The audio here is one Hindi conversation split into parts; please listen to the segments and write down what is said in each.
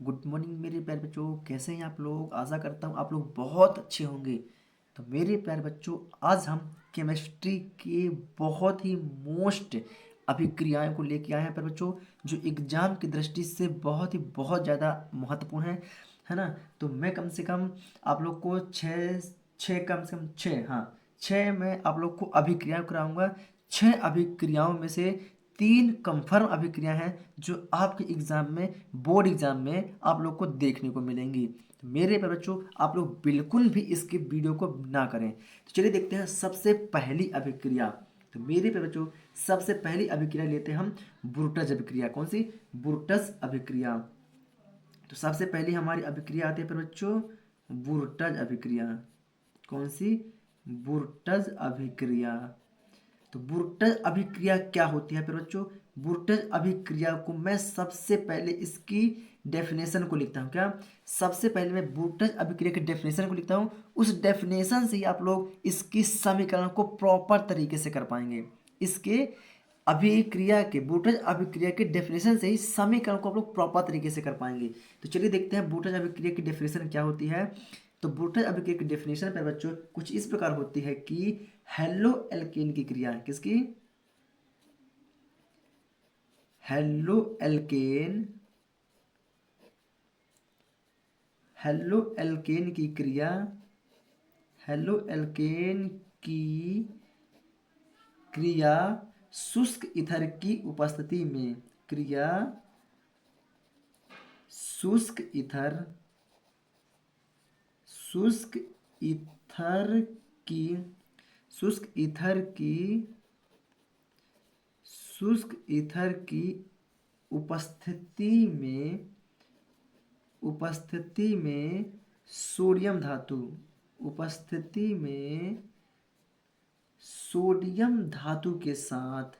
गुड मॉर्निंग मेरे प्यारे बच्चों, कैसे हैं आप लोग। आशा करता हूँ आप लोग बहुत अच्छे होंगे। तो मेरे प्यारे बच्चों, आज हम केमिस्ट्री के बहुत ही मोस्ट अभिक्रियाएं को लेके आए हैं प्यारे बच्चों, जो एग्जाम की दृष्टि से बहुत ज़्यादा महत्वपूर्ण है ना। तो मैं कम से कम आप लोग को छः छः कम से कम छः, हाँ, छः मैं आप लोग को अभिक्रियाएं कराऊंगा। छः अभिक्रियाओं में से तीन कंफर्म अभिक्रिया हैं जो आपके एग्जाम में, बोर्ड एग्जाम में आप लोग को देखने को मिलेंगी। तो मेरे प्यारे बच्चों, आप लोग बिल्कुल भी इसके वीडियो को ना करें। तो चलिए देखते हैं सबसे पहली अभिक्रिया। तो मेरे प्यारे बच्चों, सबसे पहली अभिक्रिया लेते हैं हम ब्रूटस अभिक्रिया। कौन सी? ब्रूटस अभिक्रिया। तो सबसे पहली हमारी अभिक्रिया आती है प्यारे बच्चों ब्रूटस अभिक्रिया। कौन सी? ब्रूटस अभिक्रिया। तो ब्रूटस अभिक्रिया क्या होती है फिर बच्चों? ब्रूटस अभिक्रिया को मैं सबसे पहले इसकी डेफिनेशन को लिखता हूँ। क्या? सबसे पहले मैं ब्रूटस अभिक्रिया की डेफिनेशन को लिखता हूँ। उस डेफिनेशन से ही आप लोग इसकी समीकरण को प्रॉपर तरीके से कर पाएंगे। इसके अभिक्रिया के, ब्रूटस अभिक्रिया के डेफिनेशन से ही समीकरण को आप लोग प्रॉपर तरीके से कर पाएंगे। तो चलिए देखते हैं ब्रूटस अभिक्रिया की डेफिनेशन क्या होती है। तो ब्रूटस अभिक्रिया की डेफिनेशन पर बच्चों कुछ इस प्रकार होती है कि हेलो एल्केन की क्रिया, किसकी? हेलो एल्केन, हेलो एल्केन की क्रिया, हेलो एल्केन की क्रिया शुष्क ईथर की उपस्थिति में, क्रिया शुष्क ईथर, शुष्क ईथर की, शुष्क ईथर की, शुष्क ईथर की उपस्थिति में, उपस्थिति में सोडियम धातु, उपस्थिति में सोडियम धातु के साथ,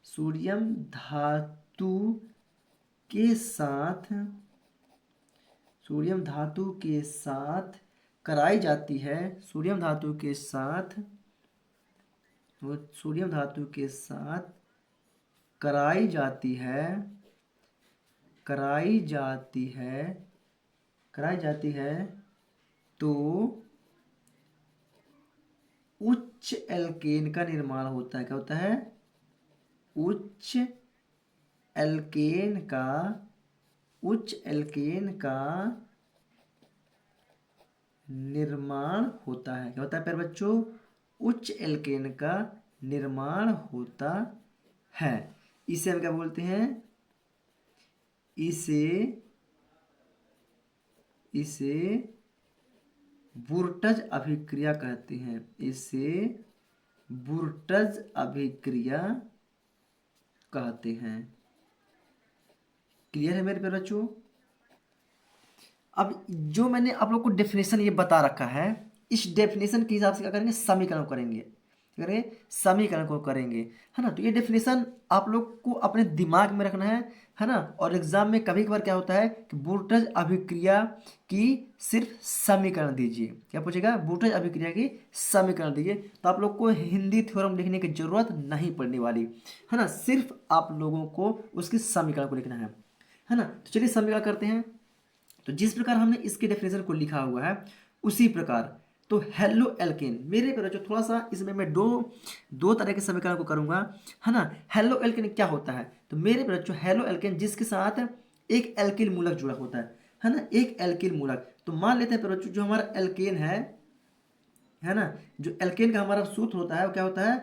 सोडियम धातु के साथ, सोडियम धातु के साथ कराई जाती है, सोडियम धातु के साथ, वो सोडियम धातु के साथ कराई जाती है, कराई जाती है, कराई जाती है तो उच्च एल्केन का निर्माण होता है। क्या होता है? उच्च एल्केन का, उच्च एल्केन का निर्माण होता है। क्या होता है प्यारे बच्चों? उच्च एल्केन का निर्माण होता है। इसे हम क्या बोलते हैं? इसे, इसे ब्रूटस अभिक्रिया कहते हैं। इसे ब्रूटस अभिक्रिया कहते हैं। क्लियर है मेरे प्यारे बच्चों? अब जो मैंने आप लोग को डेफिनेशन ये बता रखा है, इस डेफिनेशन के हिसाब से क्या करेंगे? समीकरण करेंगे, करेंगे समीकरण को करेंगे, है ना। तो ये डेफिनेशन आप लोग को अपने दिमाग में रखना है ना। और एग्जाम में कभी कभार क्या होता है कि ब्रूटस अभिक्रिया की सिर्फ समीकरण दीजिए। क्या पूछेगा? ब्रूटस अभिक्रिया की समीकरण दीजिए। तो आप लोग को हिंदी थ्योरम लिखने की जरूरत नहीं पड़ने वाली, है ना। सिर्फ आप लोगों को उसकी समीकरण को लिखना है ना। तो चलिए समीकरण करते हैं। तो जिस प्रकार हमने इसके डेफिनेशन को लिखा हुआ है उसी प्रकार, तो हेलो एल्केन, मेरे पे जो थोड़ा सा इसमें मैं दो दो तरह के समीकरण को करूंगा, है ना। हेलो एल्केन क्या होता है? तो मेरे पे जो हेलो एल्केन जिसके साथ एक एल्किल मूलक जुड़ा होता है ना, एक एल्किल मूलक। तो मान लेते हैं पे जो हमारा एल्केन है ना, जो एल्केन का हमारा सूत्र होता है वो क्या होता है?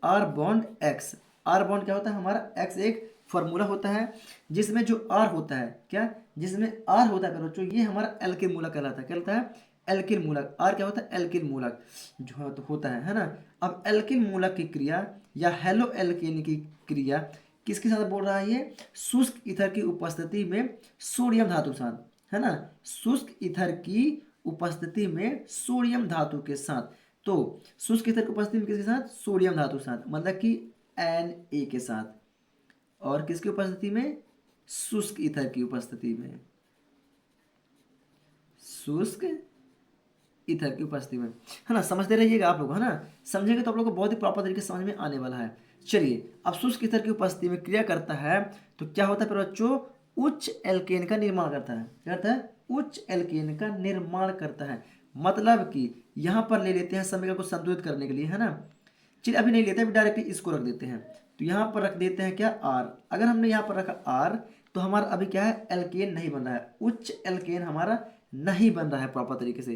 R bond X. R bond क्या होता है? हमारा एक्स एक फॉर्मूला होता है जिसमें जो आर होता है, क्या, जिसमें आर होता है बच्चों, ये हमारा एल्किल मूलक कहलाता है। क्या होता है? एल्किल मूलक। आर क्या होता है? एल्किल मूलक जो तो होता है ना। अब एल्किल मूलक की क्रिया या हेलो एल्केन की क्रिया किसके साथ बोल रहा है? ये शुष्क ईथर की उपस्थिति में सोडियम धातु के साथ, है ना। शुष्क ईथर की उपस्थिति में सोडियम धातु के साथ। तो शुष्क ईथर की उपस्थिति में किसके साथ? सोडियम धातु के साथ, मतलब कि Na के साथ। और किसकी उपस्थिति में? शुष्क ईथर की उपस्थिति में, शुष्क ईथर की उपस्थिति में, है ना। समझते रहिएगा आप लोग, है ना। समझेंगे तो आप लोग को बहुत ही प्रॉपर तरीके से समझ में आने वाला है। चलिए, अब शुष्क ईथर की उपस्थिति में क्रिया करता है तो क्या होता है फिर बच्चों? उच्च एल्केन का निर्माण करता है। क्या करता है? उच्च एल्केन का निर्माण करता है। मतलब कि यहाँ पर ले लेते हैं समीकरण को संतुलित करने के लिए, है ना। चलिए अभी नहीं लेते, अभी डायरेक्टली इसको रख देते हैं। तो यहाँ पर रख देते हैं क्या? आर। अगर हमने यहाँ पर रखा आर तो हमारा अभी क्या है? एल्केन नहीं बन रहा है, उच्च एल्केन हमारा नहीं बन रहा है प्रॉपर तरीके से,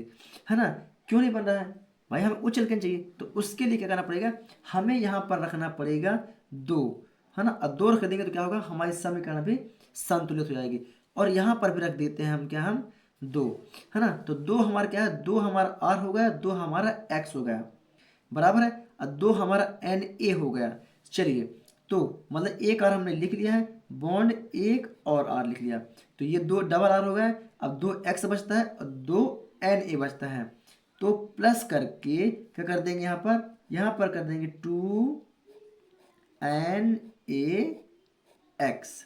है ना। क्यों नहीं बन रहा है भाई? हमें उच्च एल्केन चाहिए, तो उसके लिए क्या करना पड़ेगा? हमें यहाँ पर रखना पड़ेगा 2, है ना। अब 2 रख देंगे तो क्या होगा? हमारी समीकरण भी संतुलित हो जाएगी। और यहाँ पर भी रख देते हैं हम क्या? हम 2, है ना। तो 2 हमारा क्या है? 2 हमारा आर हो गया, 2 हमारा एक्स हो गया, बराबर है। और 2 हमारा एन ए हो गया। चलिए, तो मतलब एक आर हमने लिख लिया है, बॉन्ड एक और आर लिख लिया, तो ये 2 डबल आर हो गया। अब 2 एक्स बचता है और 2 एन ए बचता है। तो प्लस करके क्या कर देंगे? यहाँ पर कर देंगे 2 एन ए एक्स।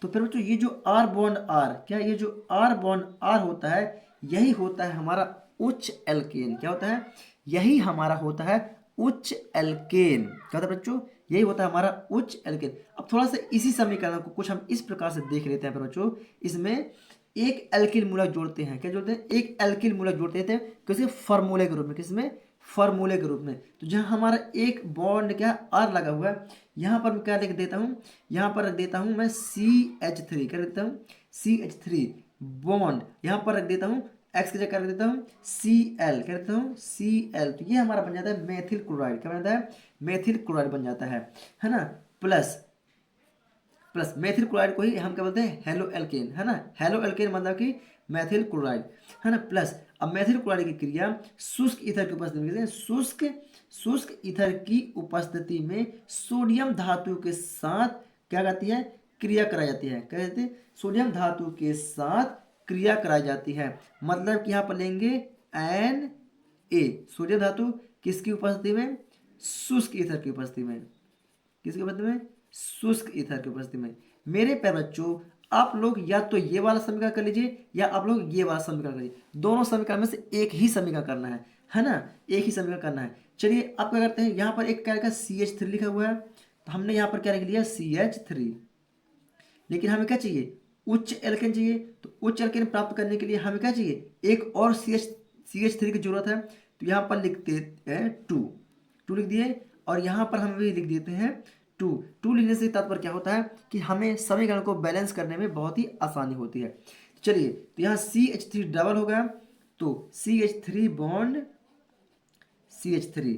तो फिर बच्चों ये जो आर बॉन्ड आर, क्या ये जो आर बॉन्ड आर होता है, यही होता है हमारा उच्च एल्केन। क्या होता है? यही हमारा होता है उच्च एल्केन। क्या होता है बच्चों? यही होता है हमारा उच्च एल्केन। अब थोड़ा सा इसी समीकरण को कुछ हम इस प्रकार से देख लेते हैं फिर बच्चों। इसमें एक एल्किल मूलक जोड़ते हैं। क्या जोड़ते हैं? एक एल्किल मूलक जोड़ते थे किसी फॉर्मूले के रूप में। किसमें? फॉर्मूले के रूप में। तो जहाँ हमारा एक बॉन्ड क्या आर लगा हुआ है, यहाँ पर मैं क्या लिख देता हूँ? यहाँ पर रख देता हूँ मैं CH3। क्या रख देता हूँ? CH3 bond. यहाँ पर रख देता हूँ एक्स की जगह रख देता हूँ Cl। क्या रखता हूँ? Cl। तो ये हमारा बन जाता है मेथिल क्लोराइड। क्या बन जाता है? मेथिल क्लोराइड बन जाता है ना। प्लस प्लस मेथिल क्लोराइड को ही हम क्या बोलते हैं? हेलो एल्केन, है ना। हेलो एल्केन मतलब कि मेथिल क्लोराइड, है ना। प्लस अब मेथिल क्लोराइड की क्रिया शुष्क ईथर की उपस्थिति में, शुष्क ईथर की उपस्थिति में सोडियम धातु के साथ क्या करती है? क्रिया कराई जाती है। क्या कहते हैं? सोडियम धातु के साथ क्रिया कराई जाती है। मतलब कि यहाँ पर लेंगे एन ए, सोडियम धातु किसकी उपस्थिति में? शुष्क ईथर की उपस्थिति में। किसके उपस्थिति में? शुष्क ईथर की उपस्थिति में। मेरे प्यारे बच्चों, आप लोग या तो ये वाला समीकरण कर लीजिए या आप लोग ये वाला समीकरण करिए। दोनों समीकरण में से एक ही समीकरण करना है ना। एक ही समीकरण करना है। चलिए आप क्या करते हैं? यहाँ पर एक क्या लिखा? CH3 लिखा हुआ है, तो हमने यहाँ पर क्या लिख लिया? CH3। लेकिन हमें क्या चाहिए? उच्च एल्केन चाहिए। तो उच्च एल्केन प्राप्त करने के लिए हमें क्या चाहिए? एक और CH3 की जरूरत है। तो यहाँ पर लिखते हैं 2 लिख दिए, और यहाँ पर हम भी लिख देते हैं 2 लिखने से तात्पर्य क्या होता है? कि हमें समीकरण को बैलेंस करने में बहुत ही आसानी होती है। चलिए, तो यहाँ CH3 डबल हो गया, तो CH3 बॉन्ड CH3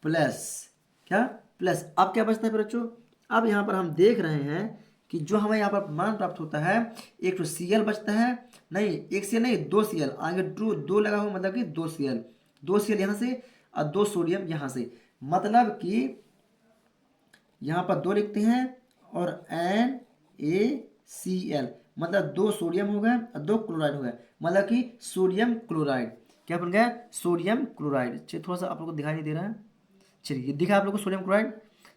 प्लस क्या? प्लस अब क्या बचता है बच्चों? अब यहाँ पर हम देख रहे हैं कि जो हमें यहाँ पर मान प्राप्त होता है, एक तो Cl बचता है, नहीं एक Cl नहीं 2 Cl आगे, 2 लगा हुआ मतलब कि 2 Cl यहाँ से और 2 सोडियम यहाँ से। मतलब कि यहाँ पर 2 लिखते हैं और NaCl, मतलब 2 सोडियम हो गया और 2 क्लोराइड हो गया, मतलब कि सोडियम क्लोराइड। क्या बन गया? Sodium chloride. चलिए थोड़ा सा आप लोग को दिखाई नहीं दे रहा है। चलिए ये दिखा आप लोग को सोडियम क्लोराइड।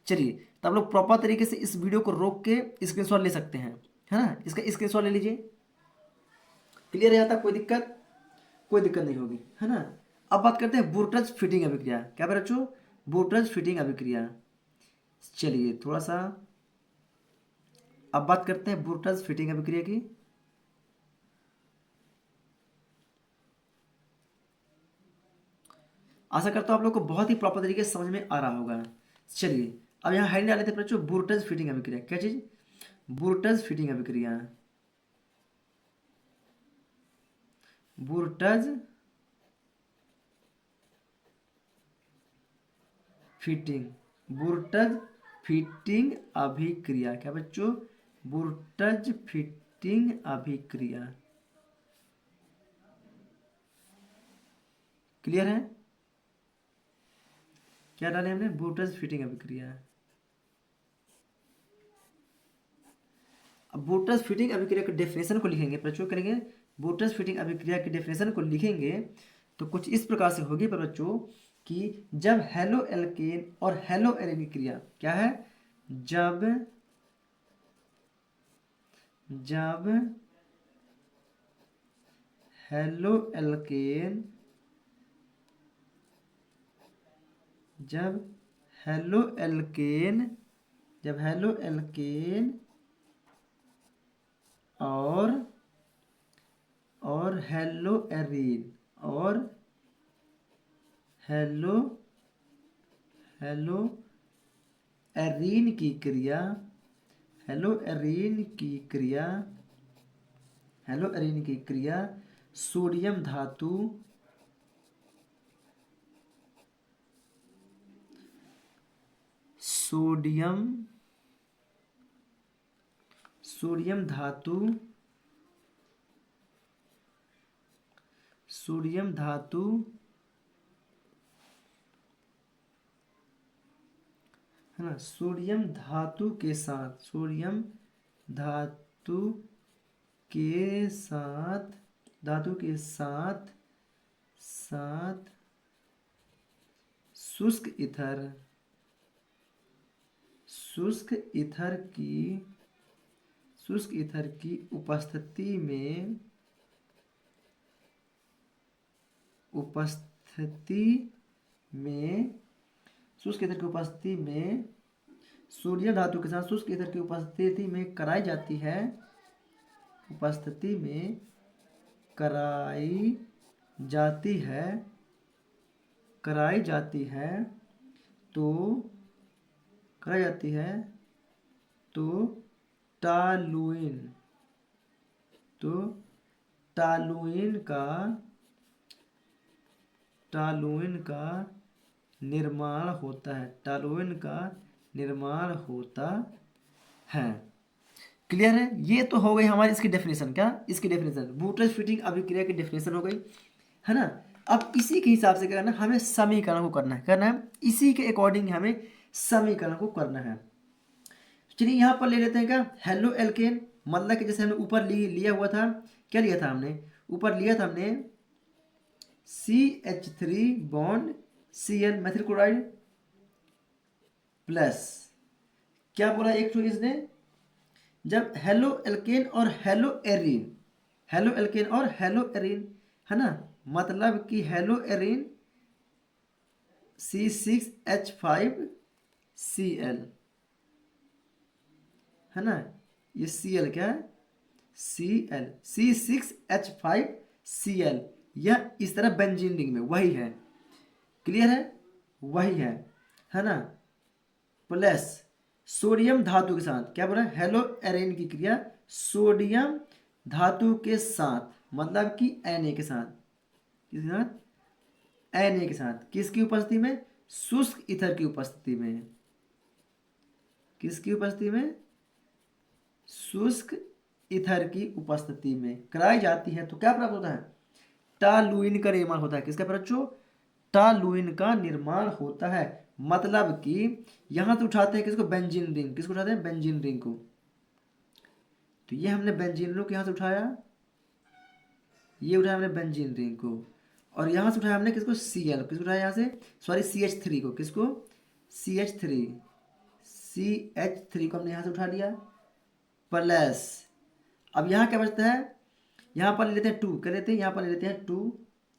चलिए तो आप लोग प्रॉपर तरीके से इस वीडियो को रोक के स्क्रीनशॉट ले सकते हैं, है ना। इसका स्क्रीनशॉट ले लीजिए। क्लियर है? आता कोई दिक्कत? कोई दिक्कत नहीं होगी, है ना। अब बात करते हैं बूर्टज फिटिंग अभिक्रिया। क्या बच्चों? बूर्टज फिटिंग अभिक्रिया। चलिए थोड़ा सा अब बात करते हैं बूर्टज फिटिंग अभिक्रिया की। आशा करता हूँ आप लोग को बहुत ही प्रॉपर तरीके से समझ में आ रहा होगा। चलिए अब यहाँ हेडिंग डाल लेते हैं बच्चों, बूर्टज फिटिंग अभिक्रिया। क्या चीज? बूर्टज फिटिंग अभिक्रिया। बूर्टज फिटिंग, बूर्टज फिटिंग अभिक्रिया। क्या बच्चों? बूर्टज फिटिंग अभिक्रिया। क्लियर है? क्या डाले हमने? बूर्टज फिटिंग अभिक्रिया। अब बूर्टज फिटिंग अभिक्रिया के डेफिनेशन को लिखेंगे बच्चों, करेंगे बूर्टज फिटिंग अभिक्रिया के डेफिनेशन को लिखेंगे तो कुछ इस प्रकार से होगी पर बच्चों कि जब हेलो एल्केन और हेलो एल्केन की क्रिया क्या है? जब जब हेलो एल्केन जब हेलो एल्केन और हेलो एरीन और हेलो हेलो एरीन की क्रिया हेलो एरीन की क्रिया हेलो एरीन की क्रिया सोडियम धातु सोडियम सोडियम धातु सोडियम धातु है ना, सोडियम धातु के साथ सोडियम धातु के साथ धातु के साथ साथ शुष्क ईथर शुष्क ईथर की शुष्क ईथर की उपस्थिति में शुष्क ईथर की उपस्थिति में सोडियम धातु के साथ शुष्क ईथर की उपस्थिति में कराई जाती है उपस्थिति में कराई जाती है कराई जाती है तो कराई जाती है तो टालुइन तो टालुइन का निर्माण होता है टालुइन का निर्माण होता है। क्लियर है? ये तो हो गई हमारी इसकी डेफिनेशन। क्या इसकी डेफिनेशन? बूटरेज फिटिंग अभिक्रिया की डेफिनेशन हो गई, है ना। अब इसी के हिसाब से क्या करना है, हमें समीकरण को करना है इसी के अकॉर्डिंग हमें समीकरण को करना है। चलिए यहाँ पर ले लेते हैं क्या, हेलो एल्केन, मतलब कि जैसे हमने ऊपर लिया हुआ था, क्या लिया था हमने, ऊपर लिया था हमने CH3 bond Cl methyl chloride plus, क्या बोला एक तो इसने, जब हेलो एल्केन और हेलो एरीन है ना, मतलब कि हेलो एरीन C6H5Cl है ना, ये Cl क्या है, Cl C6H5Cl, यह इस तरह बेंजीन रिंग में वही है। क्लियर है? वही है ना। प्लस सोडियम धातु के साथ, क्या बोला, हेलो एरेन की क्रिया सोडियम धातु के साथ, मतलब कि Na के साथ, किसके साथ, Na के साथ, किसकी उपस्थिति में, शुष्क ईथर की उपस्थिति में, किसकी उपस्थिति में, शुष्क ईथर की उपस्थिति में कराई जाती है तो क्या प्राप्त होता है, टालुइन का निर्माण होता है। किसका बच्चों, टालुइन का निर्माण होता है। मतलब कि यहां से उठाते हैं किसको, बेंजीन रिंग, किसको उठाते हैं, बेंजीन रिंग को। तो ये हमने बेंजीन रिंग को यहां से उठाया, ये उठाया हमने बेंजीन रिंग को, और यहां से उठाया हमने किसको, Cl, किसको उठाया यहां से, सॉरी CH3 को, किसको, CH3 को हमने यहां से उठा लिया। प्लस अब यहाँ क्या बचता है, यहाँ पर ले लेते हैं 2, क्या लेते हैं, यहाँ पर ले लेते हैं 2,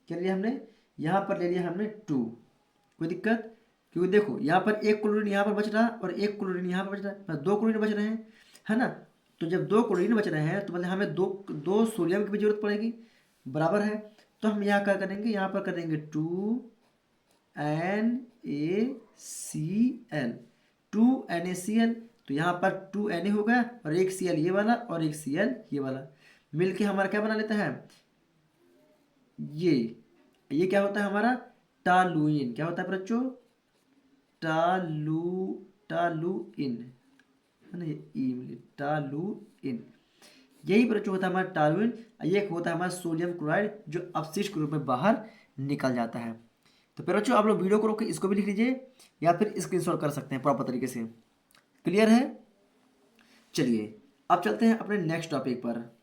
क्या लिया हमने, यहाँ पर ले लिया हमने 2, कोई दिक्कत, क्योंकि देखो यहाँ पर एक क्लोरीन यहाँ पर बच रहा है और एक क्लोरीन यहाँ पर बच रहा है, मतलब 2 क्लोरीन बच रहे हैं, है ना। तो जब 2 क्लोरीन बच रहे हैं तो मतलब हमें दो सोडियम की भी जरूरत पड़ेगी, बराबर है। तो हम यहाँ क्या करेंगे, यहाँ पर करेंगे 2NaCl, 2NaCl, तो यहाँ पर 2Na हो गया और एक Cl ये वाला और एक Cl ये वाला, मिलके हमारा क्या बना लेता है, ये क्या होता है हमारा, टालुइन, क्या होता है बच्चों, टालुइन, है ना, ये टालुइन, यही बच्चों होता है हमारा टालुइन। ये होता है हमारा सोडियम क्लोराइड जो अपशिष्ट के रूप में बाहर निकल जाता है। तो फिर बच्चों आप लोग वीडियो को रोक के इसको भी लिख लीजिए या फिर स्क्रीनशॉट कर सकते हैं प्रॉपर तरीके से। क्लियर है? चलिए अब चलते हैं अपने नेक्स्ट टॉपिक पर।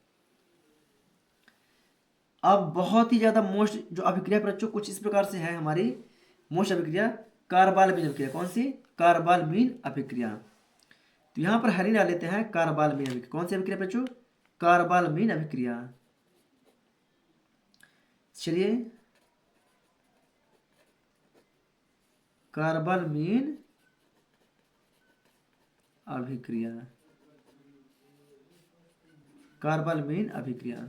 अब बहुत ही ज्यादा मोस्ट जो अभिक्रिया बच्चों कुछ इस प्रकार से है हमारी मोस्ट अभिक्रिया, कार्बालमीन अभिक्रिया। कौन सी, कार्बालमीन अभिक्रिया। तो यहां पर हरी डाल लेते हैं कार्बालमीन अभिक्रिया। कौन सी अभिक्रिया बच्चों, कार्बालमीन अभिक्रिया। चलिए कार्बालमीन अभिक्रिया, कार्बालमीन अभिक्रिया।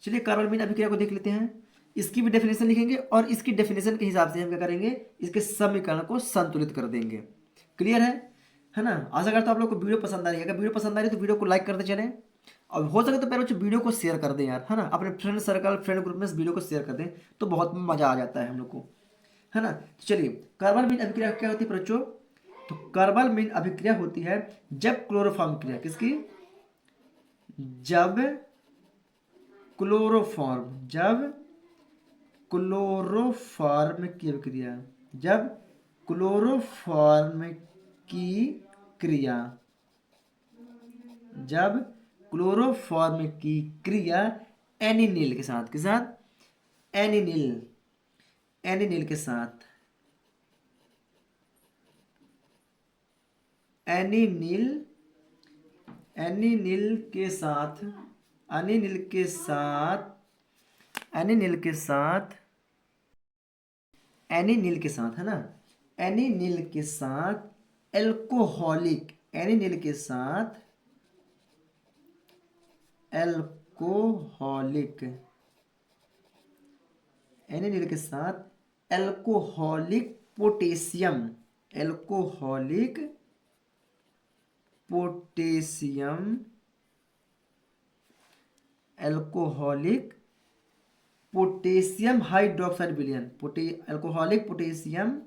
चलिए कार्बालमीन अभिक्रिया को देख लेते हैं। इसकी भी डेफिनेशन लिखेंगे और इसकी डेफिनेशन के हिसाब से हम क्या करेंगे, इसके समीकरण को संतुलित कर देंगे। क्लियर है ना। आशा करता हूं आप लोग को वीडियो पसंद आ रही है। अगर वीडियो पसंद आ रही है तो वीडियो को लाइक करते चलें, और हो सके तो पहले बच्चों वीडियो को शेयर कर दें यार, है ना। अपने फ्रेंड सर्कल फ्रेंड ग्रुप में इस वीडियो को शेयर कर दें तो बहुत मजा आ जाता है हम लोग को, है ना। तो चलिए कार्बालमीन अभिक्रिया क्या होती है बच्चों, तो कार्बालमीन अभिक्रिया होती है जब क्लोरोफॉर्म क्रिया किसकी, जब क्लोरोफॉर्म की अभिक्रिया, जब क्लोरोफॉर्म की क्रिया, जब क्लोरोफॉर्म की क्रिया एनिनील के साथ, एनिनील के साथ, एनिनील के साथ, एनिनील के साथ, एनिनील के साथ, एनिनील के साथ, है ना, एनिनील के साथ एल्कोहलिक, एनिनील के साथ एल्कोहलिक, एनिलीन के साथ alcoholic potassium, alcoholic potassium, alcoholic potassium hydroxide विलयन, एल्कोहलिक पोटेशियम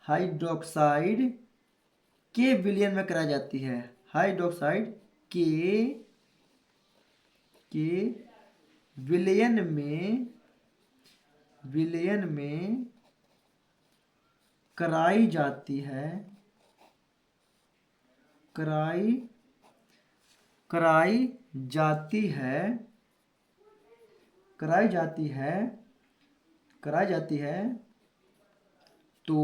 हाइड्रोक्साइड के विलयन में कराई जाती है, हाइड्रोक्साइड के विलयन में कराई जाती है, कराई जाती है तो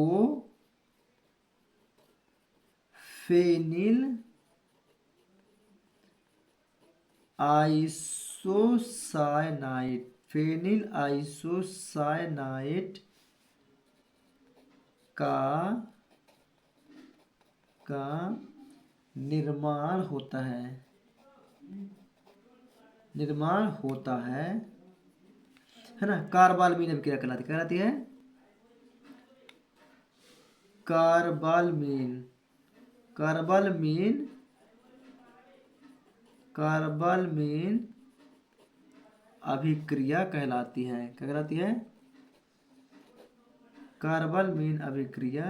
फेनिल आइसोसायनाइड का निर्माण होता है, है ना। कार्बालमीन अभिक्रिया कहलाती है कार्बालमीन अभिक्रिया कहलाती है, क्या कहलाती है, कार्बालमीन अभिक्रिया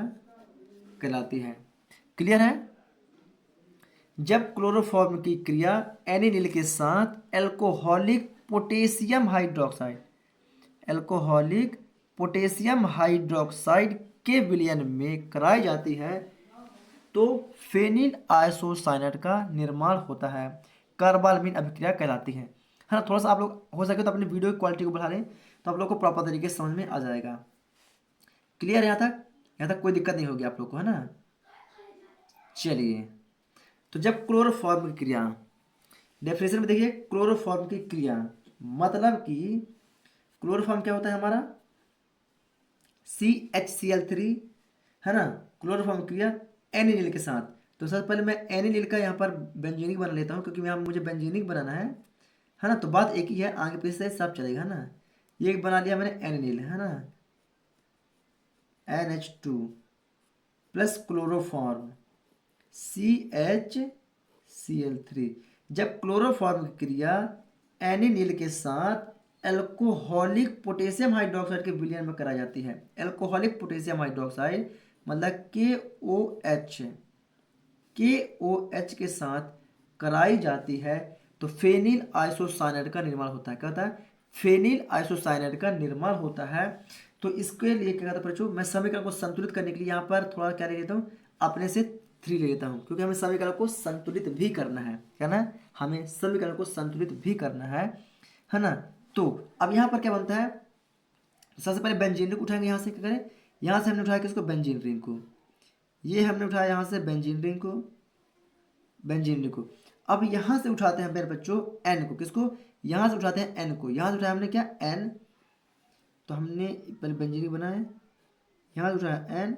कहलाती है। क्लियर है। जब क्लोरोफॉर्म की क्रिया एनिलीन के साथ एल्कोहलिक पोटेशियम हाइड्रोक्साइड के विलयन में कराई जाती है तो फेनिल आइसोसाइनेट का निर्माण होता है, कार्बालमीन अभिक्रिया कहलाती है ना। थोड़ा सा आप लोग हो सके तो अपनी वीडियो की क्वालिटी को बढ़ा लें तो आप लोग को प्रॉपर तरीके से समझ में आ जाएगा। क्लियर है यहाँ तक कोई दिक्कत नहीं होगी आप लोग को, है ना। चलिए तो जब क्लोरोफॉर्म की क्रिया, डेफिनेशन में देखिए क्लोरोफॉर्म की क्रिया मतलब कि क्लोरोफॉर्म क्या होता है हमारा, CHCl3, है ना। क्लोरोफॉर्म क्रिया एनिलीन के साथ, तो सबसे पहले मैं एनिलीन का यहाँ पर बेंजीनिक बना लेता हूँ क्योंकि यहाँ मुझे बेंजीनिक बनाना है ना। तो बात एक ही है, आगे पीछे सब चलेगा, है ना। ये एक बना लिया मैंने एनिलीन, है ना, NH2 प्लस क्लोरोफॉर्म CHCl3। जब क्लोरोफॉर्म की क्रिया एनिलीन के साथ एल्कोहलिक पोटेशियम हाइड्रोक्साइड के विलयन में कराई जाती है, एल्कोहलिक पोटेशियम हाइड्रोक्साइड मतलब KOH के साथ कराई जाती है तो फेनिल आइसोसाइनेट का निर्माण होता है। क्या होता है, फेनिल आइसोसाइनेट का निर्माण होता है। तो इसके लिए क्या कहता है बच्चों, मैं समीकरण को संतुलित करने के लिए यहाँ पर थोड़ा क्या ले लेता हूँ, अपने से 3 ले लेता हूँ क्योंकि हमें समीकरण को संतुलित भी करना है, क्या ना, हमें समीकरण को संतुलित भी करना है ना। तो अब यहाँ पर क्या बनता है, सबसे पहले बेंजीन रिंग उठाएंगे, यहाँ से क्या करें, यहाँ से हमने उठाया किसको, बेंजीन रिंग को, ये हमने उठाया यहाँ से बेंजीन रिंग को, अब यहाँ से उठाते हैं मेरे बच्चों एन को, किसको, यहाँ से उठाते हैं एन को, यहाँ से उठाया हमने क्या, एन, तो हमने पहले बेंजीन रिंग बनाया, यहाँ से उठाया एन,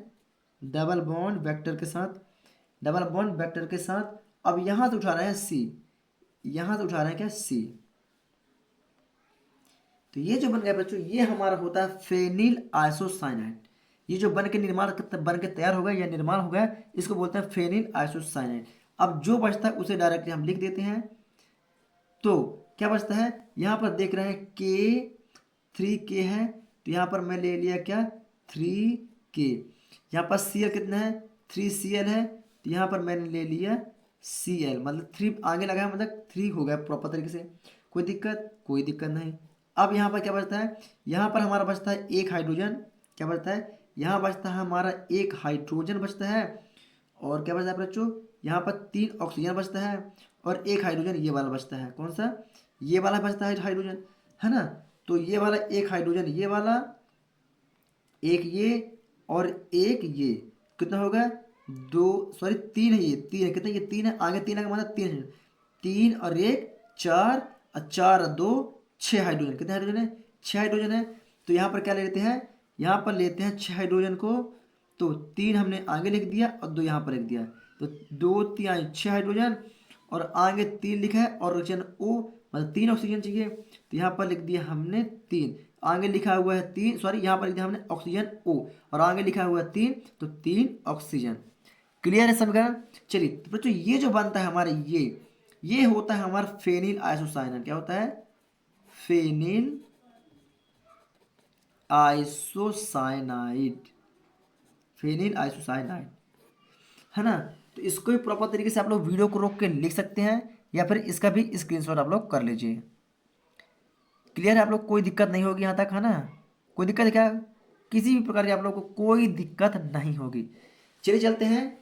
डबल बॉन्ड वेक्टर के साथ, डबल बॉन्ड वेक्टर के साथ। अब यहां से उठा रहे हैं सी, यहां से उठा रहे हैं क्या, सी। तो ये जो बन गया बच्चों, ये हमारा होता है फेनिल आइसोसाइनाइड। ये जो बन के निर्माण बन के तैयार हो गया या निर्माण हो गया, इसको बोलते हैं फेनिल आइसोसाइनाइड। अब जो बचता है उसे डायरेक्टली हम लिख देते हैं। तो क्या बचता है, यहाँ पर देख रहे हैं K3K है, तो यहाँ पर मैं ले लिया क्या, 3K। यहाँ पर Cl कितना है, 3Cl है, तो यहाँ पर मैंने ले लिया Cl, मतलब 3 आगे लगा है, मतलब 3 हो गया प्रॉपर तरीके से। कोई दिक्कत, कोई दिक्कत नहीं। अब यहाँ पर क्या बचता है, यहाँ पर हमारा बचता है एक हाइड्रोजन। क्या बचता है, यहाँ बचता है हमारा एक हाइड्रोजन बचता है। और क्या बचता है बच्चों, यहाँ पर 3 ऑक्सीजन बचता है, और एक हाइड्रोजन ये वाला बचता है। कौन सा, ये वाला बचता है हाइड्रोजन, है ना। तो ये वाला एक हाइड्रोजन, ये वाला एक, ये और एक ये, कितना होगा, दो, सॉरी 3 है, ये 3 है, कितना, ये 3 है, आगे 3 आगे मतलब 3 है। 3 और एक 4, और 4 और 2 6 हाइड्रोजन। कितने हाइड्रोजन है, 6 हाइड्रोजन है। तो यहाँ पर क्या ले लेते हैं, यहाँ पर लेते हैं 6 हाइड्रोजन को। तो 3 हमने आगे लिख दिया और 2 यहाँ पर लिख दिया। तो 2 3 6 हाइड्रोजन, और आगे 3 लिखा है, और ऑक्सीजन O, मतलब 3 ऑक्सीजन चाहिए, तो यहाँ पर लिख दिया हमने 3। आगे लिखा हुआ है 3, सॉरी यहाँ पर लिख दिया हमने ऑक्सीजन O, और आगे लिखा हुआ है 3, तो 3 ऑक्सीजन। क्लियर है समीकरण। चलिए तो बच्चों ये जो बनता है हमारे, ये होता है हमारा फेनिल आइसोसाइनाइड। क्या होता है, फेनिल आइसोसाइनाइड, फेनिल आइसोसाइनाइड, है ना। तो इसको भी प्रॉपर तरीके से आप लोग वीडियो को रोक के लिख सकते हैं, या फिर इसका भी स्क्रीनशॉट आप लोग कर लीजिए। क्लियर है आप लोग, कोई दिक्कत नहीं होगी यहाँ तक, है ना। कोई दिक्कत है क्या, किसी भी प्रकार की आप लोग को कोई दिक्कत नहीं होगी। चलिए चलते हैं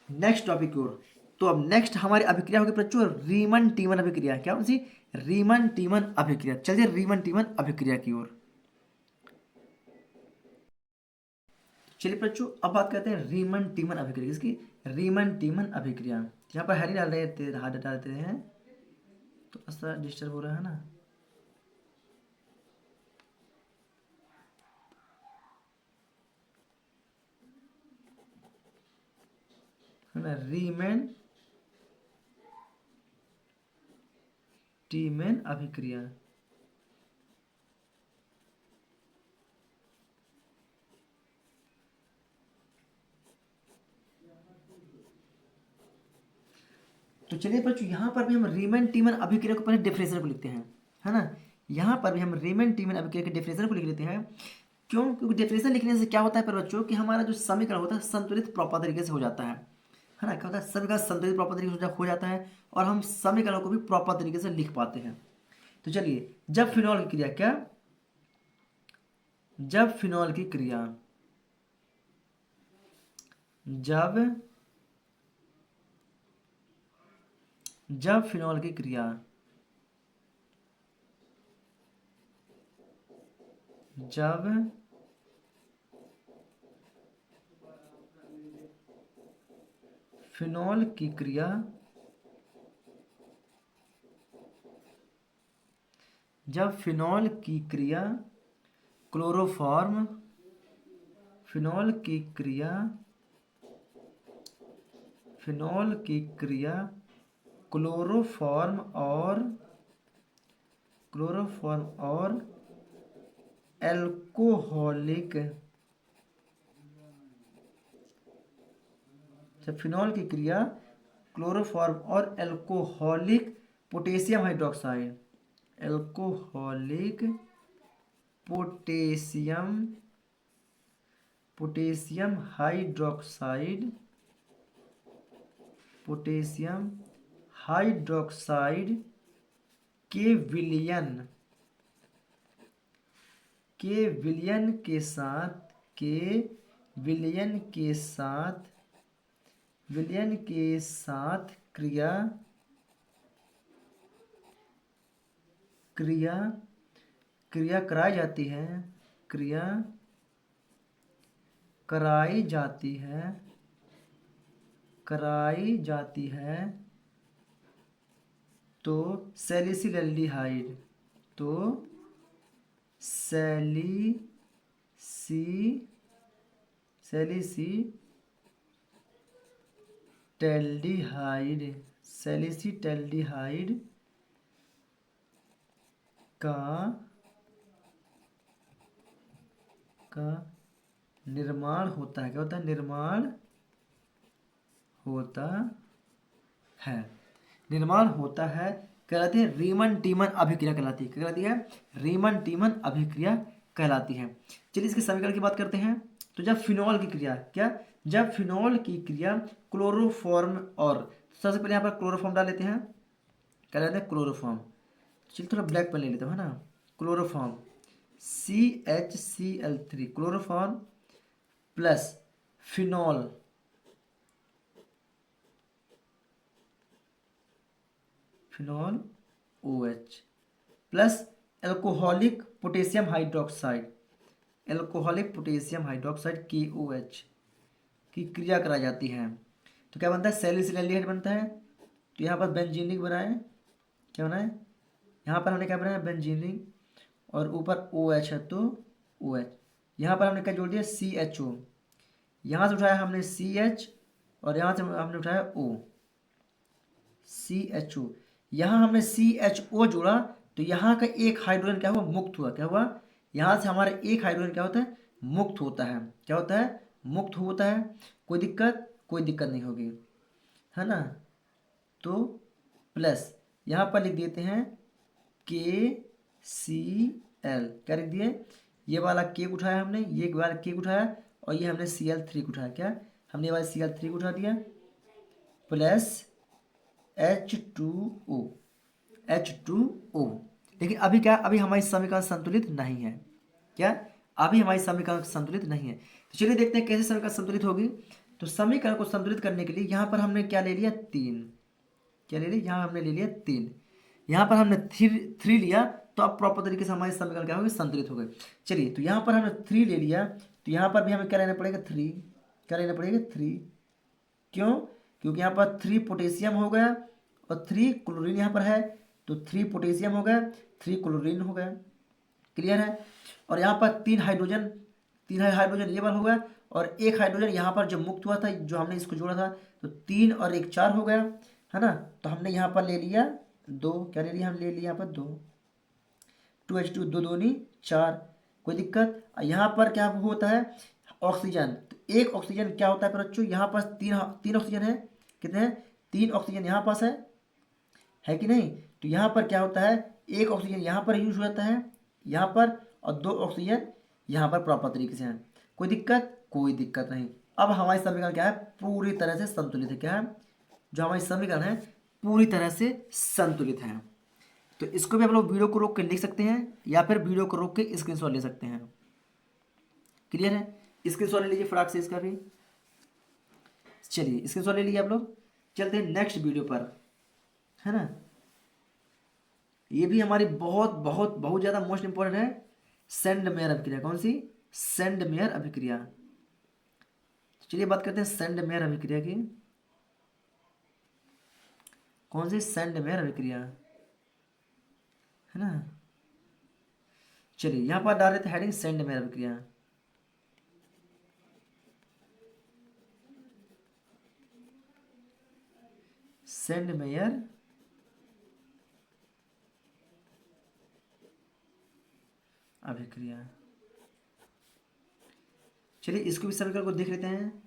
नेक्स्ट टॉपिक की ओर। तो अब नेक्स्ट हमारी अभिक्रिया होगी बच्चों रीमन टीमन अभिक्रिया। क्या सी, रीमन टीमन अभिक्रिया। चलिए रीमन टीमन अभिक्रिया की ओर। चलिए बच्चों अब बात करते हैं रीमन टीमन अभिक्रिया। इसकी रीमन टीमन अभिक्रिया, यहाँ पर हैरी डाल रहे थे, हाथ डालते हैं, तो ऐसा डिस्टर्ब हो रहा है ना। है ना, रीमन टीमन अभिक्रिया। तो चलिए बच्चों यहाँ पर भी हम रीमन टीमन अभिक्रिया को पहले डेफिनेशन को लिखते हैं, है ना। यहाँ पर भी हम रीमन टीमन अभिक्रिया के डेफिनेशन को लिख लेते हैं। क्यों, क्योंकि डेफिनेशन लिखने से क्या होता है पर बच्चों कि हमारा जो समीकरण होता है संतुलित प्रॉपर तरीके से हो जाता है ना। क्या होता है, समीकरण संतुलित प्रॉपर तरीके से हो जाता है, और हम समीकरणों को भी प्रॉपर तरीके से लिख पाते हैं। तो चलिए, जब फिनॉल की क्रिया, क्या, जब फिनॉल की क्रिया, जब जब फिनॉल की क्रिया, जब फिनॉल की क्रिया, जब फिनॉल की क्रिया क्लोरोफॉर्म, फिनॉल की क्रिया, फिनॉल की क्रिया क्लोरोफॉर्म और एल्कोहलिक, जब फिनॉल की क्रिया क्लोरोफॉर्म और alcoholic potassium hydroxide, alcoholic potassium potassium hydroxide, potassium hydroxide के विलयन, के विलयन के साथ, के विलयन के साथ, विलयन के साथ क्रिया, क्रिया क्रिया कराई जाती है, क्रिया कराई जाती है, कराई जाती है, तो सैलिसिलएल्डिहाइड, तो सैलिसी सैलिसी सैलिसिटैल्डिहाइड का का निर्माण होता है। क्या होता है? निर्माण होता है। निर्माण होता है कहलाती है रीमन टीमन अभिक्रिया कहलाती है। क्या कहलाती है? रीमन टीमन अभिक्रिया कहलाती है। चलिए इसके समीकरण की बात करते हैं। तो जब फिनॉल की क्रिया क्या, जब फिनॉल की क्रिया क्लोरोफॉर्म और, सबसे पहले यहाँ पर क्लोरोफॉर्म डाल लेते हैं। क्या लेते हैं? क्लोरोफॉर्म। चलिए थोड़ा ब्लैक पेन ले लेते हैं, है ना। Chloroform CHCl3 chloroform plus phenol OH plus alcoholic potassium hydroxide KOH की क्रिया कराई जाती है। तो क्या बनता है? सैलिसिलैल्डिहाइड बनता है। तो यहाँ पर बेंजीनिक बनाए, क्या बनाए? यहाँ पर हमने क्या बनाया? बेंजीनिक, और ऊपर OH है तो OH। यहाँ पर हमने क्या जोड़ दिया? CHO। यहाँ से उठाया हमने CH और यहाँ से हमने उठाया O, CHO। यहाँ हमने CHO जोड़ा तो यहाँ का एक हाइड्रोजन क्या हुआ? मुक्त हुआ। क्या हुआ? यहाँ से हमारा एक हाइड्रोजन क्या होता है? मुक्त होता है। क्या होता है? मुक्त होता है। कोई दिक्कत? कोई दिक्कत नहीं होगी, है ना। तो प्लस यहाँ पर लिख देते हैं KCl। क्या लिख दिए? ये वाला के उठाया हमने, ये वाला के उठाया, और ये हमने Cl3 को उठाया। क्या हमने? ये वाला Cl3 को उठा दिया प्लस H2O। लेकिन अभी क्या, अभी हमारी समीकरण संतुलित नहीं है। क्या? अभी हमारी समीकरण संतुलित नहीं है। तो चलिए देखते हैं कैसे समीकरण संतुलित होगी। तो समीकरण को संतुलित करने के लिए यहाँ पर हमने क्या ले लिया? 3। क्या ले लिया? यहाँ हमने ले लिया 3। यहाँ पर हमने 3 लिया, तो अब प्रॉपर तरीके से हमारी समीकरण क्या होगी? संतुलित हो गए। चलिए तो यहाँ पर हमने 3 ले लिया, तो यहाँ पर भी हमें क्या लेना पड़ेगा? 3। क्या लेना पड़ेगा? 3। क्यों? क्योंकि यहाँ पर 3 पोटेशियम हो गया और 3 क्लोरीन यहाँ पर है, तो 3 पोटेशियम हो गया, 3 क्लोरीन हो गया। क्लियर है? और यहाँ पर 3 हाइड्रोजन, 3 हाइड्रोजन ये बार हो गया, और एक हाइड्रोजन यहाँ पर जो मुक्त हुआ था, जो हमने इसको जोड़ा था, तो 3 और 1 4 हो गया, है ना। तो हमने यहाँ पर ले लिया 2। क्या ले लिया? हम ले लिया यहाँ पर 2, 2H2, 2 दूनी 4। कोई दिक्कत? यहाँ पर क्या होता है? ऑक्सीजन। तो एक ऑक्सीजन क्या होता है पर बच्चों? यहाँ पर तीन ऑक्सीजन है। कितने हैं? 3 ऑक्सीजन यहाँ पास है कि नहीं? तो यहाँ पर क्या होता है? एक ऑक्सीजन यहाँ पर यूज हो जाता है, यहाँ पर, और 2 ऑक्सीजन यहाँ पर प्रॉपर तरीके से है। कोई दिक्कत? कोई दिक्कत नहीं। अब हमारी समीकरण क्या है? पूरी तरह से संतुलित है। क्या है? जो हमारी समीकरण है पूरी तरह से संतुलित है। तो इसको भी हम लोग वीडियो को रोक के लिख सकते हैं, या फिर वीडियो को रोक के स्क्रीनशॉट ले सकते हैं। क्लियर है? स्क्रीनशॉट ले लीजिए फटाक से इसका भी। चलिए स्क्रीनशॉट ले लीजिए आप लोग। चलते हैं नेक्स्ट वीडियो पर, है ना। ये भी हमारी बहुत बहुत बहुत ज़्यादा मोस्ट इंपॉर्टेंट है, सेंड मेयर अभिक्रिया। कौन सी? सेंड मेयर अभिक्रिया। चलिए बात करते हैं सेंड मेयर अभिक्रिया की। कौन सी? सेंड मेयर अभिक्रिया, है ना। चलिए यहाँ पर डाल देते हैं हेडिंग सेंड मेयर अभिक्रिया। सेंड मेयर अभिक्रिया। चलिए इसको भी समीकरण को देख लेते हैं।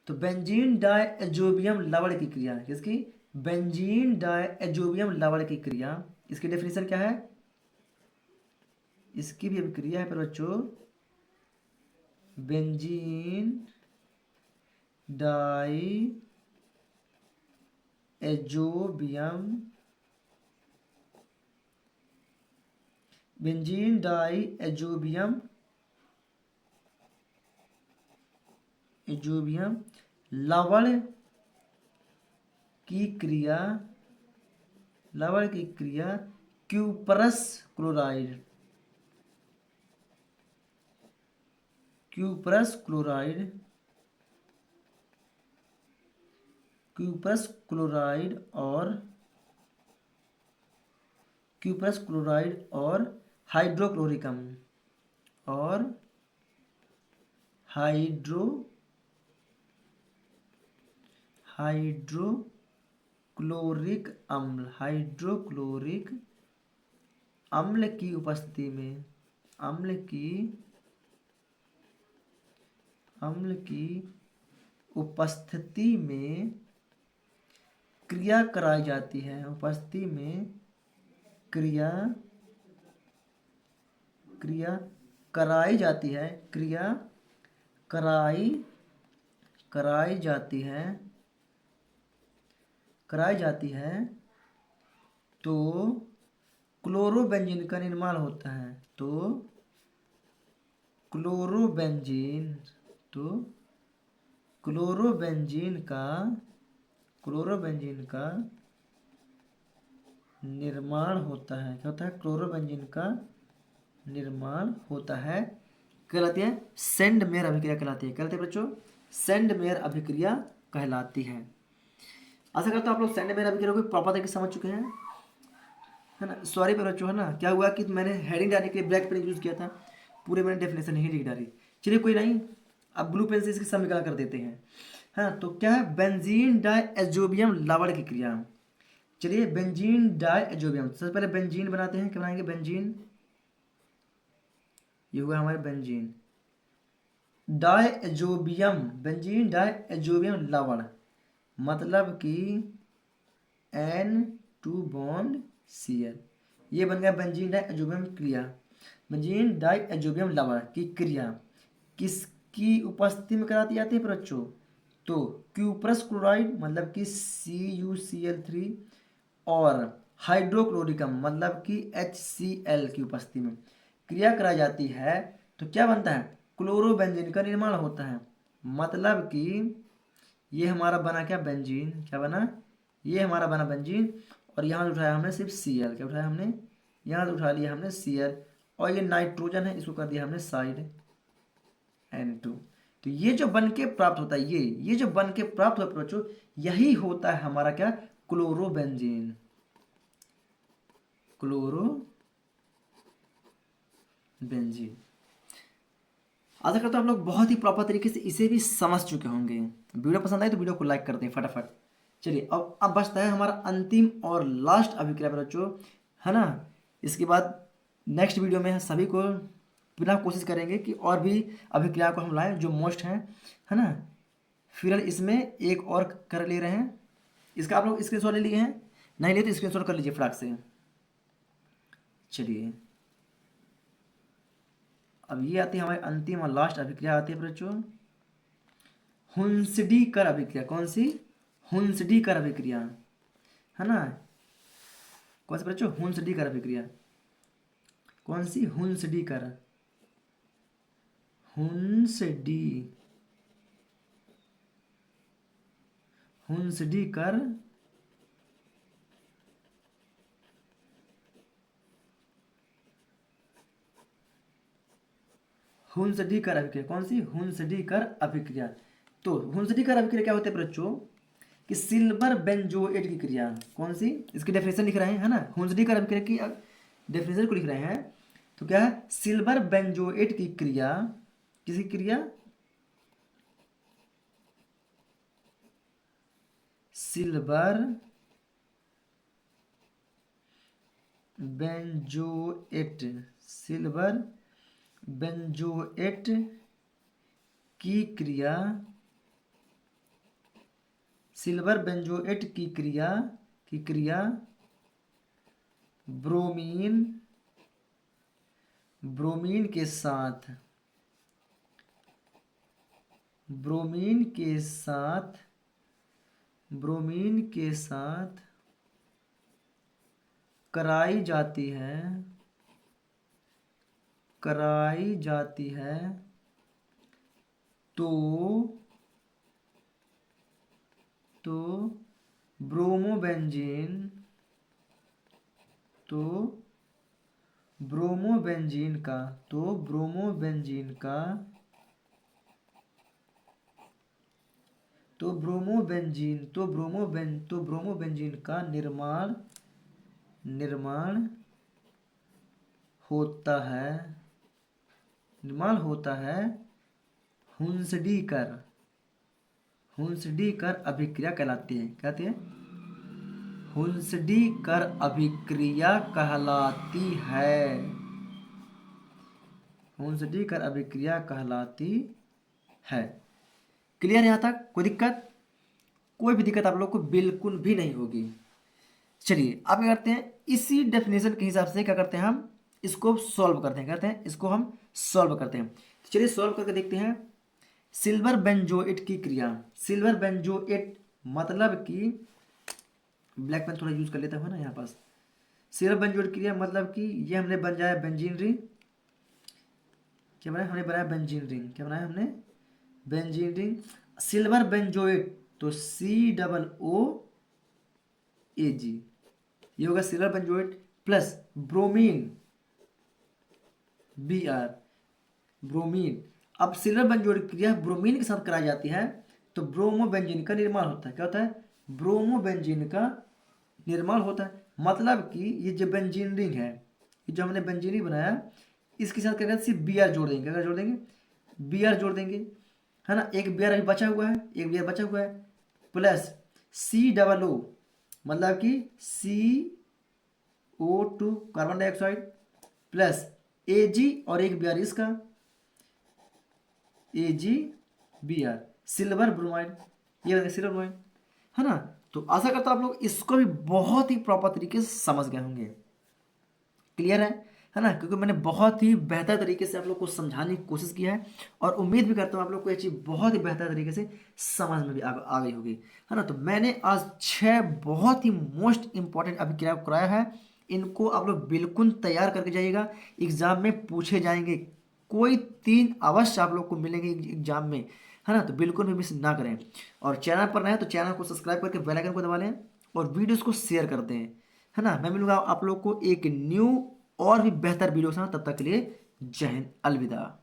तो बेंजीन डायजोबियम लवण की क्रिया, किसकी? बेंजीन डायजोबियम लवण की क्रिया। इसकी डेफिनेशन क्या है? इसकी भी अभिक्रिया है पर बच्चों, बेंजीन डायजोबियम, बेंजीन डायजोबियम लवण की क्रिया, क्यूपरस क्लोराइड, और हाइड्रोक्लोरिकम, हाइड्रोक्लोरिक अम्ल, हाइड्रोक्लोरिक अम्ल की उपस्थिति में, अम्ल की उपस्थिति में क्रिया कराई जाती है, उपस्थिति में क्रिया कराई जाती है, क्रिया कराई जाती है तो क्लोरोबेंजीन का निर्माण होता है, तो क्लोरोबेंजीन का निर्माण होता है। क्या होता है? क्लोरोबेंजीन का निर्माण होता है, कहलाती है सेंड मेयर अभिक्रिया कहलाती है। कहलाती है बच्चों, सेंड मेयर अभिक्रिया कहलाती है। आशा करता हूँ आप लोग सेंड मेयर अभिक्रिया को प्रॉपर तरीके से समझ चुके हैं, है ना। सॉरी पर बच्चों, है ना, क्या हुआ कि मैंने हेडिंग डालने के लिए ब्लैक पेन यूज किया था, पूरे मैंने डेफिनेशन ही लिख डाली। चलिए कोई नहीं, अब ब्लू पेन से इसकी समीकरण कर देते हैं। हाँ, तो क्या है? बेंजीन डाइएज़ोबियम लवण की क्रिया। चलिए बेंजीन डाइएज़ोबियम, सबसे पहले बेंजीन बनाते हैं। क्या बनाएंगे? बेंजीन, ये हुआ हमारे बेंजीन। डाइएज़ोबियम, बेंजीन डाइएज़ोबियम लवण, मतलब कि N2 बॉन्ड Cl, ये बन गया बेंजीन डाइएज़ोबियम क्रिया। बेंजीन डाइएज़ोबियम लवण की क्रिया किसकी उपस्थिति में कराती जाती है बच्चों? तो क्यूप्रस क्लोराइड मतलब कि CuCl3 और हाइड्रोक्लोरिकम मतलब कि HCl की उपस्थिति में क्रिया कराई जाती है, तो क्या बनता है? क्लोरोबेंजीन का निर्माण होता है। मतलब कि ये हमारा बना क्या? बेंजीन। क्या बना? ये हमारा बना बेंजीन, और यहाँ से उठाया हमने सिर्फ Cl। क्या उठाया हमने? यहाँ से उठा लिया हमने Cl, और ये नाइट्रोजन है, इसको कर दिया हमने साइड N2। तो ये जो बन के प्राप्त होता है, ये जो बन के प्राप्त होता है बच्चों, यही होता है हमारा क्या? क्लोरोबेंजीन। क्लोरोबेंजीन। आशा करता हूँ आप लोग बहुत ही प्रॉपर तरीके से इसे भी समझ चुके होंगे। वीडियो पसंद आए तो वीडियो को लाइक कर दें फटाफट। चलिए अब बचता है हमारा अंतिम और लास्ट अभिक्रिया बच्चों, है ना। इसके बाद नेक्स्ट वीडियो में सभी को बिना कोशिश करेंगे कि और भी अभिक्रिया को हम लाएं जो मोस्ट हैं, है ना। फिर इसमें एक और कर ले रहे हैं, इसका आप लोग स्क्रीनशॉट ले लिए हैं, नहीं लिए तो स्क्रीनशॉट कर लीजिए फटाक से। चलिए अब ये आती है हमारी अंतिम और लास्ट अभिक्रिया आती है बच्चों, हुंसडी-कर अभिक्रिया। कौन सी? हुंसडी-कर अभिक्रिया, है ना। कौन सी बच्चों? हुंसडी-कर अभिक्रिया। कौन सी? हुंसडी-कर, हुंसडी-कर हुंसडी-कर अभिक्रिया। कौन सी? हुंसडी-कर अभिक्रिया। तो हुंसडी-कर अभिक्रिया क्या होते हैं बच्चों? कि सिल्वर बेंजोएट की क्रिया। कौन सी? इसकी डेफिनेशन लिख रहे हैं, है ना। हुंसडी-कर अभिक्रिया की डेफिनेशन को लिख रहे हैं, तो क्या है? सिल्वर बेंजोएट की क्रिया, किसी क्रिया? सिल्वर बेंजोएट, सिल्वर बेंजोएट की क्रिया, सिल्वर बेंजोएट की क्रिया ब्रोमीन ब्रोमीन के साथ, ब्रोमीन के साथ, ब्रोमीन के साथ कराई जाती है, कराई जाती है, तो ब्रोमोबेंजीन, तो ब्रोमोबेंजीन का, तो ब्रोमोबेंजीन का, तो ब्रोमोबेंजीन, तो ब्रोमोबेंजीन का निर्माण होता है, निर्माण होता है हुंसडी-कर, हुंसडी कर अभिक्रिया कहलाती है, कहते हैं हुंसडी कर अभिक्रिया कहलाती है, हुंसडी कर अभिक्रिया कहलाती है। क्लियर है यहाँ तक? कोई दिक्कत? कोई भी दिक्कत आप लोग को बिल्कुल भी नहीं होगी। चलिए आप क्या करते हैं, इसी डेफिनेशन के हिसाब से क्या करते हैं, हम इसको सॉल्व करते हैं, करते हैं इसको हम सॉल्व करते हैं। तो चलिए सॉल्व करके देखते हैं। सिल्वर बेंजोएट की क्रिया, सिल्वर बेंजोएट मतलब कि ब्लैक पेन थोड़ा यूज कर लेता हूँ ना यहाँ पास। सिल्वर बेंजोएट क्रिया मतलब कि ये हमने बनाया बेंजीन रिंग, क्या बनाया हमने, बनाया बेंजीन रिंग, क्या बनाया हमने, बेंजीन रिंग। सिल्वर बेंजोएट तो COOAG, ये होगा silver benzoate plus bromine Br, bromine. अब सिल्वर बेंजोएट क्रिया ब्रोमीन के साथ कराई जाती है तो ब्रोमोबेंजीन का निर्माण होता है। क्या होता है? ब्रोमोबेंजीन का निर्माण होता है। मतलब कि ये जो बेंजीन रिंग है, ये जो हमने बेंजीन रिंग बनाया, इसके साथ क्या करेंगे, सिर्फ Br जोड़ देंगे। अगर जोड़ देंगे, Br जोड़ देंगे, है ना। एक Br अभी बचा हुआ है, एक Br बचा हुआ है, प्लस COO मतलब कि CO2 carbon dioxide plus Ag और एक Br इसका AgBr सिल्वर ब्रोमाइड, ये बन गया सिल्वर ब्रोमाइड, है ना। तो आशा करता हूं आप लोग इसको भी बहुत ही प्रॉपर तरीके से समझ गए होंगे। क्लियर है ना, क्योंकि मैंने बहुत ही बेहतर तरीके से आप लोग को समझाने की कोशिश की है और उम्मीद भी करता हूँ आप लोग को ये चीज़ बहुत ही बेहतर तरीके से समझ में भी आ गई होगी, है ना। तो मैंने आज 6 बहुत ही मोस्ट इंपॉर्टेंट अभिक्रिया कराया है। इनको आप लोग बिल्कुल तैयार करके जाइएगा, एग्जाम में पूछे जाएंगे। कोई 3 अवश्य आप लोग को मिलेंगे एग्जाम में, है ना। तो बिल्कुल भी मिस ना करें। और चैनल पर नए हैं तो चैनल को सब्सक्राइब करके बेल आइकन को दबा लें और वीडियोस को शेयर करते हैं, है ना। मैं मिलूंगा आप लोग को एक न्यू और भी बेहतर वीडियो के साथ, तब तक के लिए जय हिंद, अलविदा।